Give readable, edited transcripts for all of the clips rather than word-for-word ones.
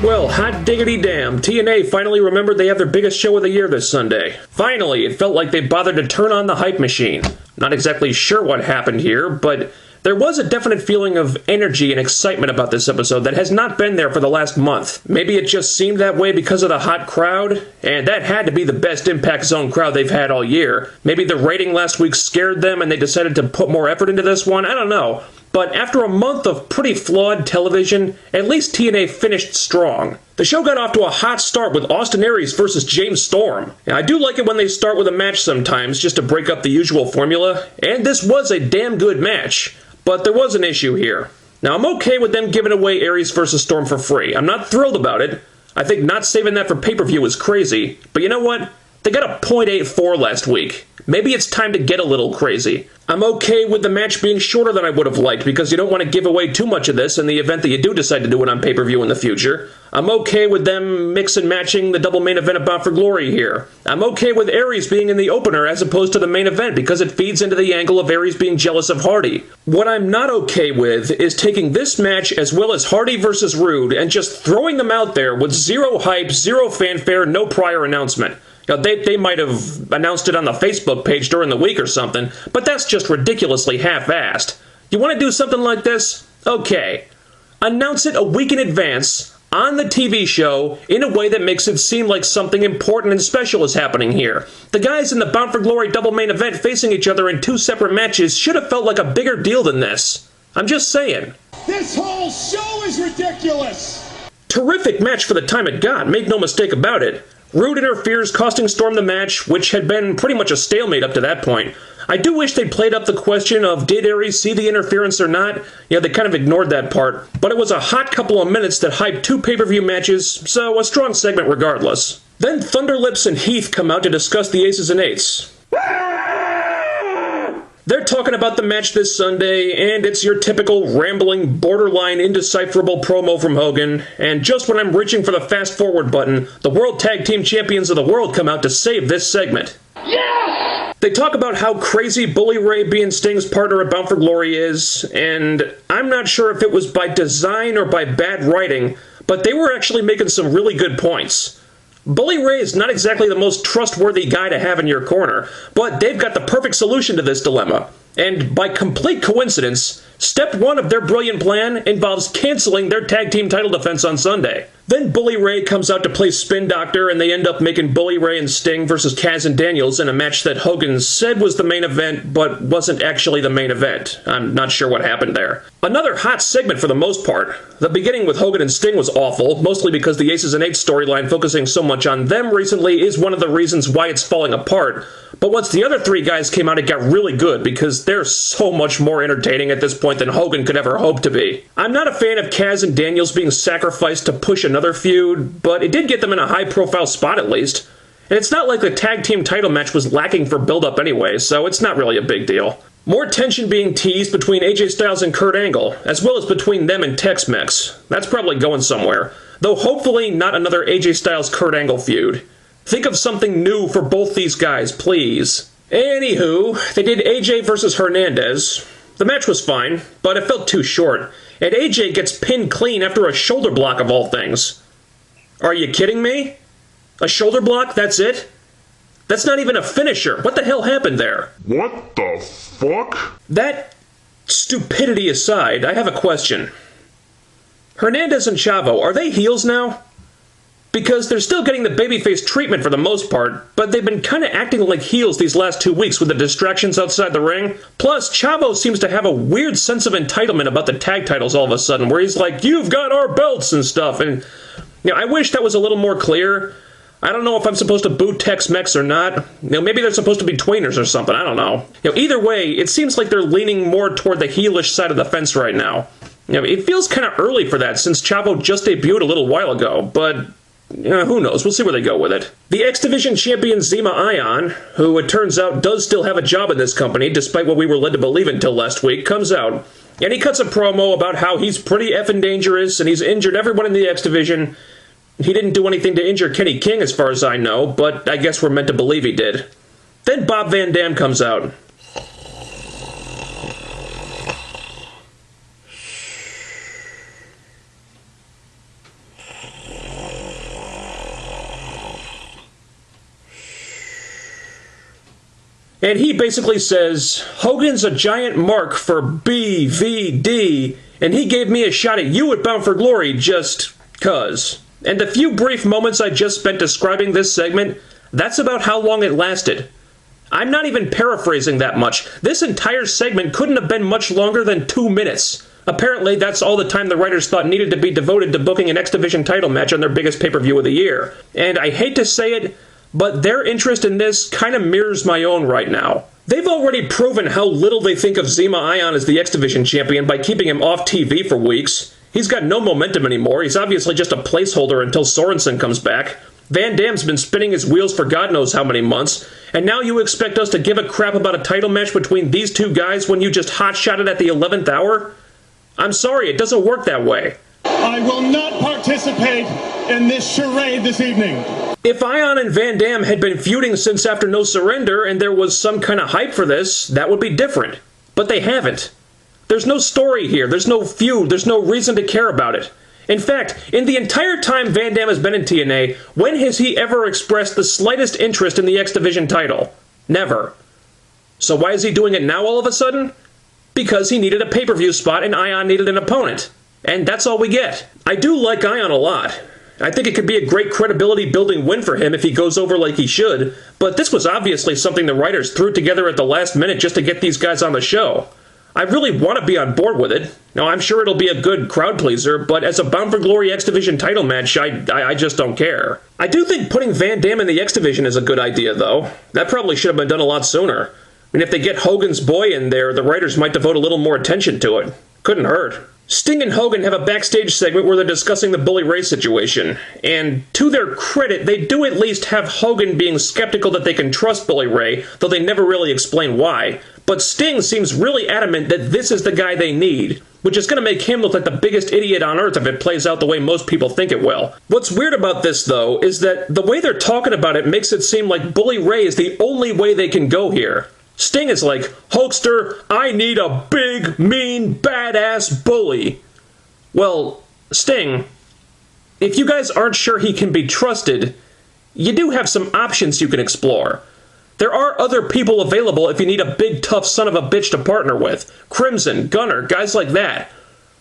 Well, hot diggity damn, TNA finally remembered they have their biggest show of the year this Sunday. Finally, it felt like they bothered to turn on the hype machine. Not exactly sure what happened here, but there was a definite feeling of energy and excitement about this episode that has not been there for the last month. Maybe it just seemed that way because of the hot crowd, and that had to be the best Impact Zone crowd they've had all year. Maybe the rating last week scared them and they decided to put more effort into this one, I don't know. But after a month of pretty flawed television, at least TNA finished strong. The show got off to a hot start with Austin Aries versus James Storm. Now, I do like it when they start with a match sometimes, just to break up the usual formula, and this was a damn good match. But there was an issue here. Now, I'm okay with them giving away Aries versus Storm for free. I'm not thrilled about it. I think not saving that for pay-per-view is crazy. But you know what? They got a .84 last week. Maybe it's time to get a little crazy. I'm okay with the match being shorter than I would have liked because you don't want to give away too much of this in the event that you do decide to do it on pay-per-view in the future. I'm okay with them mix and matching the double main event of Bound for Glory here. I'm okay with Aries being in the opener as opposed to the main event because it feeds into the angle of Aries being jealous of Hardy. What I'm not okay with is taking this match as well as Hardy versus Rude and just throwing them out there with zero hype, zero fanfare, no prior announcement. Now, they might have announced it on the Facebook page during the week or something, but that's just ridiculously half-assed. You want to do something like this? Okay. Announce it a week in advance on the TV show in a way that makes it seem like something important and special is happening here. The guys in the Bound for Glory double main event facing each other in two separate matches should have felt like a bigger deal than this. I'm just saying. This whole show is ridiculous! Terrific match for the time it got, make no mistake about it. Rude interferes, costing Storm the match, which had been pretty much a stalemate up to that point. I do wish they'd played up the question of did Aries see the interference or not. Yeah, they kind of ignored that part. But it was a hot couple of minutes that hyped two pay-per-view matches, so a strong segment regardless. Then Thunderlips and Heath come out to discuss the Aces and Eights. They're talking about the match this Sunday, and it's your typical rambling, borderline indecipherable promo from Hogan, and just when I'm reaching for the fast-forward button, the World Tag Team Champions of the World come out to save this segment. Yes! They talk about how crazy Bully Ray being Sting's partner at Bound for Glory is, and I'm not sure if it was by design or by bad writing, but they were actually making some really good points. Bully Ray is not exactly the most trustworthy guy to have in your corner, but they've got the perfect solution to this dilemma. And by complete coincidence, step one of their brilliant plan involves canceling their tag team title defense on Sunday. Then Bully Ray comes out to play Spin Doctor, and they end up making Bully Ray and Sting versus Kaz and Daniels in a match that Hogan said was the main event, but wasn't actually the main event. I'm not sure what happened there. Another hot segment for the most part. The beginning with Hogan and Sting was awful, mostly because the Aces and Eights storyline focusing so much on them recently is one of the reasons why it's falling apart. But once the other three guys came out, it got really good because they're so much more entertaining at this point than Hogan could ever hope to be. I'm not a fan of Kaz and Daniels being sacrificed to push another feud, but it did get them in a high-profile spot at least. And it's not like the tag team title match was lacking for build-up anyway, so it's not really a big deal. More tension being teased between AJ Styles and Kurt Angle, as well as between them and Tex-Mex. That's probably going somewhere, though hopefully not another AJ Styles-Kurt Angle feud. Think of something new for both these guys, please. Anywho, they did AJ versus Hernandez. The match was fine, but it felt too short, and AJ gets pinned clean after a shoulder block of all things. Are you kidding me? A shoulder block, that's it? That's not even a finisher. What the hell happened there? What the fuck? That stupidity aside, I have a question. Hernandez and Chavo, are they heels now? Because they're still getting the babyface treatment for the most part, but they've been kind of acting like heels these last 2 weeks with the distractions outside the ring. Plus, Chavo seems to have a weird sense of entitlement about the tag titles all of a sudden, where he's like, you've got our belts and stuff, and I wish that was a little more clear. I don't know if I'm supposed to boo Tex-Mex or not. Maybe they're supposed to be tweeners or something, I don't know. Either way, it seems like they're leaning more toward the heelish side of the fence right now. It feels kind of early for that since Chavo just debuted a little while ago, but who knows? We'll see where they go with it. The X Division champion Zema Ion, who it turns out does still have a job in this company, despite what we were led to believe until last week, comes out, and he cuts a promo about how he's pretty effing dangerous, and he's injured everyone in the X Division. He didn't do anything to injure Kenny King as far as I know, but I guess we're meant to believe he did. Then Bob Van Dam comes out. And he basically says, Hogan's a giant mark for BVD, and he gave me a shot at you at Bound for Glory just 'cause. And the few brief moments I just spent describing this segment, that's about how long it lasted. I'm not even paraphrasing that much. This entire segment couldn't have been much longer than 2 minutes. Apparently, that's all the time the writers thought needed to be devoted to booking an X Division title match on their biggest pay-per-view of the year. And I hate to say it, but their interest in this kind of mirrors my own right now. They've already proven how little they think of Zema Ion as the X Division champion by keeping him off TV for weeks. He's got no momentum anymore. He's obviously just a placeholder until Sorensen comes back. Van Dam's been spinning his wheels for God knows how many months, and now you expect us to give a crap about a title match between these two guys when you just hot-shot it at the 11th hour? I'm sorry, it doesn't work that way. I will not participate in this charade this evening. If Ion and Van Dam had been feuding since after No Surrender and there was some kind of hype for this, that would be different. But they haven't. There's no story here, there's no feud, there's no reason to care about it. In fact, in the entire time Van Dam has been in TNA, when has he ever expressed the slightest interest in the X Division title? Never. So why is he doing it now all of a sudden? Because he needed a pay-per-view spot and Ion needed an opponent. And that's all we get. I do like Ion a lot. I think it could be a great credibility-building win for him if he goes over like he should, but this was obviously something the writers threw together at the last minute just to get these guys on the show. I really want to be on board with it. Now, I'm sure it'll be a good crowd pleaser, but as a Bound for Glory X Division title match, I just don't care. I do think putting Van Dam in the X Division is a good idea, though. That probably should have been done a lot sooner. I mean, if they get Hogan's boy in there, the writers might devote a little more attention to it. Couldn't hurt. Sting and Hogan have a backstage segment where they're discussing the Bully Ray situation, and to their credit, they do at least have Hogan being skeptical that they can trust Bully Ray, though they never really explain why. But Sting seems really adamant that this is the guy they need, which is going to make him look like the biggest idiot on earth if it plays out the way most people think it will. What's weird about this, though, is that the way they're talking about it makes it seem like Bully Ray is the only way they can go here. Sting is like, Hulkster, I need a big, mean, badass bully. Well, Sting, if you guys aren't sure he can be trusted, you do have some options you can explore. There are other people available if you need a big, tough son of a bitch to partner with. Crimson, Gunner, guys like that.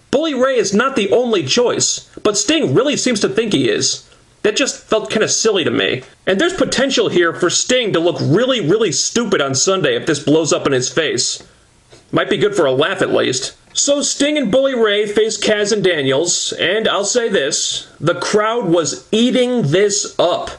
Bully Ray is not the only choice, but Sting really seems to think he is. That just felt kind of silly to me. And there's potential here for Sting to look really, really stupid on Sunday if this blows up in his face. Might be good for a laugh at least. So Sting and Bully Ray face Kaz and Daniels, and I'll say this, the crowd was eating this up.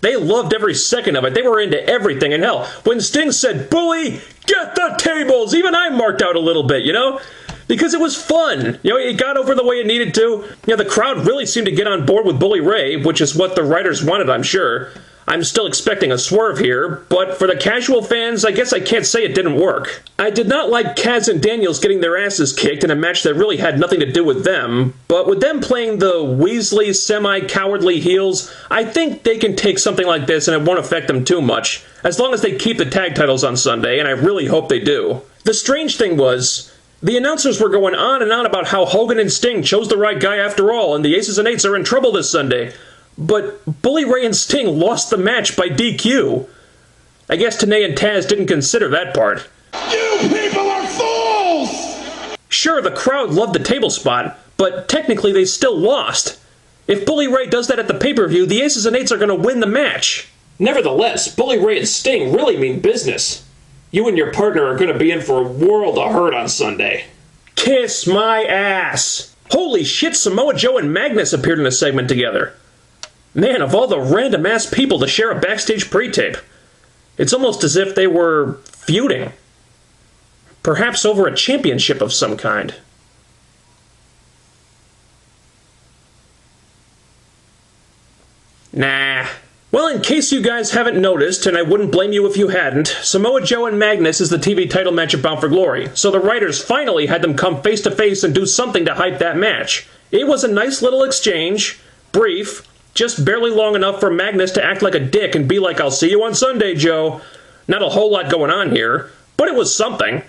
They loved every second of it. They were into everything. And hell, when Sting said, Bully, get the tables, even I marked out a little bit, you know? Because it was fun. You know, it got over the way it needed to. You know, the crowd really seemed to get on board with Bully Ray, which is what the writers wanted, I'm sure. I'm still expecting a swerve here, but for the casual fans, I guess I can't say it didn't work. I did not like Kaz and Daniels getting their asses kicked in a match that really had nothing to do with them, but with them playing the Weasley semi-cowardly heels, I think they can take something like this and it won't affect them too much, as long as they keep the tag titles on Sunday, and I really hope they do. The strange thing was, the announcers were going on and on about how Hogan and Sting chose the right guy after all, and the Aces and Eights are in trouble this Sunday. But Bully Ray and Sting lost the match by DQ. I guess Tenay and Taz didn't consider that part. You people are fools! Sure, the crowd loved the table spot, but technically they still lost. If Bully Ray does that at the pay-per-view, the Aces and Eights are going to win the match. Nevertheless, Bully Ray and Sting really mean business. You and your partner are going to be in for a world of hurt on Sunday. Kiss my ass! Holy shit, Samoa Joe and Magnus appeared in a segment together. Man, of all the random-ass people to share a backstage pre-tape, it's almost as if they were feuding. Perhaps over a championship of some kind. Nah. Well, in case you guys haven't noticed, and I wouldn't blame you if you hadn't, Samoa Joe and Magnus is the TV title match at Bound for Glory, so the writers finally had them come face-to-face and do something to hype that match. It was a nice little exchange, brief, just barely long enough for Magnus to act like a dick and be like, I'll see you on Sunday, Joe. Not a whole lot going on here, but it was something.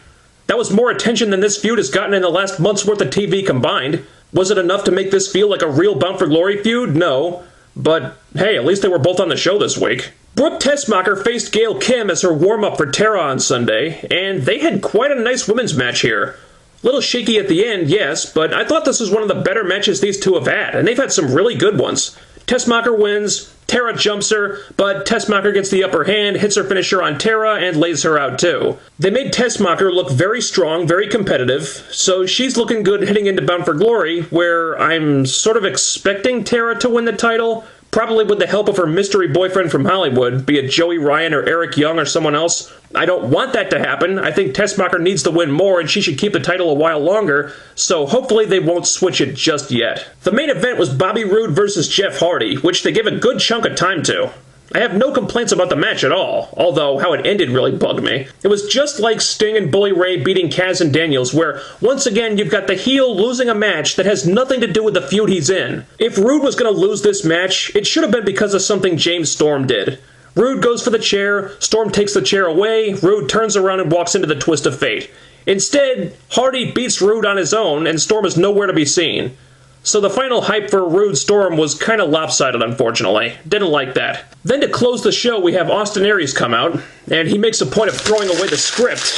That was more attention than this feud has gotten in the last month's worth of TV combined. Was it enough to make this feel like a real Bound for Glory feud? No. But, hey, at least they were both on the show this week. Brooke Tessmacher faced Gail Kim as her warm-up for Tara on Sunday, and they had quite a nice women's match here. Little shaky at the end, yes, but I thought this was one of the better matches these two have had, and they've had some really good ones. Tessmacher wins, Tara jumps her, but Tessmacher gets the upper hand, hits her finisher on Tara, and lays her out too. They made Tessmacher look very strong, very competitive, so she's looking good heading into Bound for Glory, where I'm sort of expecting Tara to win the title, probably with the help of her mystery boyfriend from Hollywood, be it Joey Ryan or Eric Young or someone else. I don't want that to happen. I think Tessmacher needs to win more and she should keep the title a while longer, so hopefully they won't switch it just yet. The main event was Bobby Roode versus Jeff Hardy, which they gave a good chunk of time to. I have no complaints about the match at all, although how it ended really bugged me. It was just like Sting and Bully Ray beating Kaz and Daniels, where once again you've got the heel losing a match that has nothing to do with the feud he's in. If Roode was going to lose this match, it should have been because of something James Storm did. Roode goes for the chair, Storm takes the chair away, Roode turns around and walks into the twist of fate. Instead, Hardy beats Roode on his own, and Storm is nowhere to be seen. So the final hype for Roode Storm was kind of lopsided, unfortunately. Didn't like that. Then to close the show, we have Austin Aries come out, and he makes a point of throwing away the script.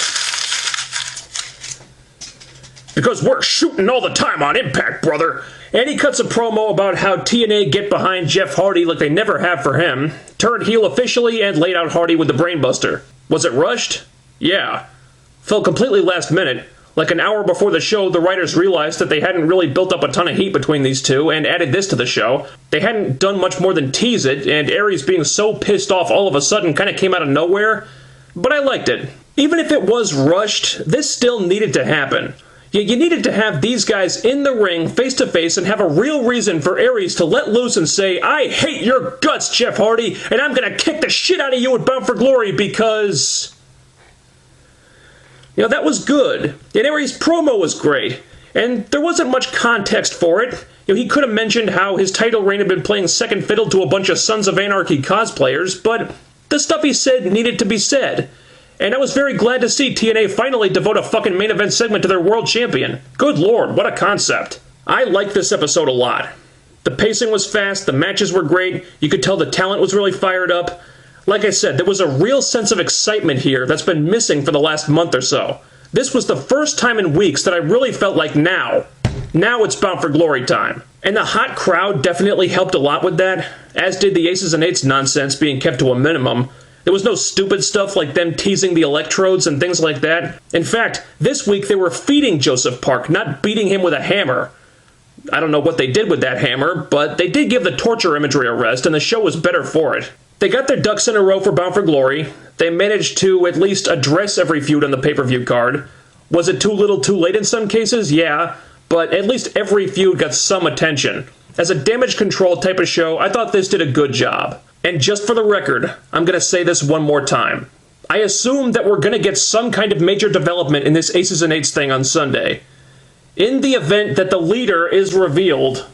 Because we're shooting all the time on iMPACT, brother. And he cuts a promo about how TNA get behind Jeff Hardy like they never have for him, turned heel officially, and laid out Hardy with the brainbuster. Was it rushed? Yeah. Felt completely last minute. Like an hour before the show, the writers realized that they hadn't really built up a ton of heat between these two and added this to the show. They hadn't done much more than tease it, and Aries being so pissed off all of a sudden kind of came out of nowhere. But I liked it. Even if it was rushed, this still needed to happen. You needed to have these guys in the ring face to face and have a real reason for Aries to let loose and say, I hate your guts, Jeff Hardy, and I'm gonna kick the shit out of you at Bound for Glory because... You know, that was good, and Aries' promo was great, and there wasn't much context for it. You know, he could have mentioned how his title reign had been playing second fiddle to a bunch of Sons of Anarchy cosplayers, but the stuff he said needed to be said. And I was very glad to see TNA finally devote a fucking main event segment to their world champion. Good lord, what a concept. I liked this episode a lot. The pacing was fast, the matches were great, you could tell the talent was really fired up. Like I said, there was a real sense of excitement here that's been missing for the last month or so. This was the first time in weeks that I really felt like now it's Bound for Glory time. And the hot crowd definitely helped a lot with that, as did the Aces and Eights nonsense being kept to a minimum. There was no stupid stuff like them teasing the electrodes and things like that. In fact, this week they were feeding Joseph Park, not beating him with a hammer. I don't know what they did with that hammer, but they did give the torture imagery a rest, and the show was better for it. They got their ducks in a row for Bound for Glory. They managed to at least address every feud on the pay-per-view card. Was it too little too late in some cases? Yeah, but at least every feud got some attention. As a damage control type of show, I thought this did a good job. And just for the record, I'm going to say this one more time. I assume that we're going to get some kind of major development in this Aces and Eights thing on Sunday. In the event that the leader is revealed,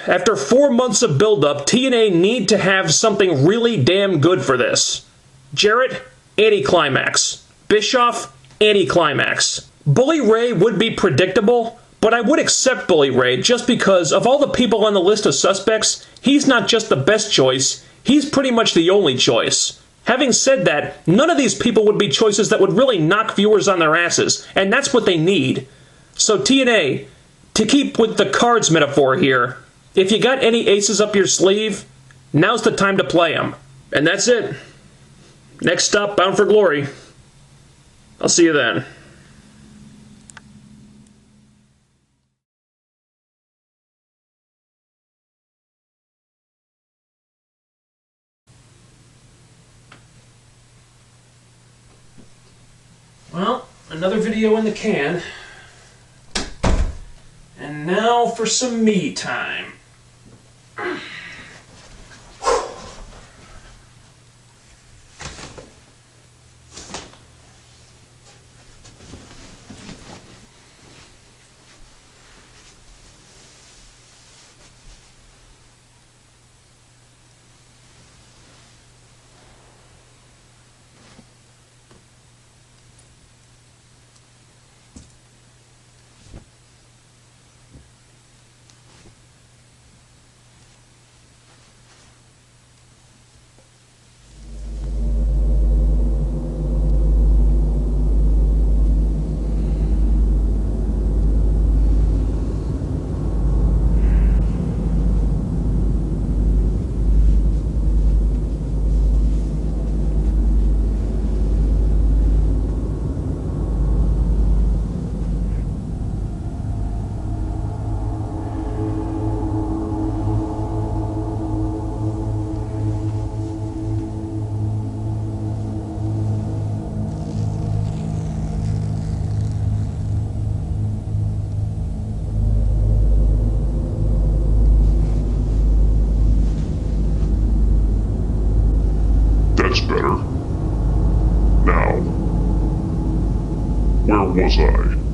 after 4 months of build-up, TNA need to have something really damn good for this. Jarrett, anticlimax. Bischoff, anticlimax. Bully Ray would be predictable, but I would accept Bully Ray just because of all the people on the list of suspects, he's not just the best choice, he's pretty much the only choice. Having said that, none of these people would be choices that would really knock viewers on their asses, and that's what they need. So TNA, to keep with the cards metaphor here, if you got any aces up your sleeve, now's the time to play them. And that's it. Next stop, Bound for Glory. I'll see you then. Well, another video in the can. And now for some me time. was I?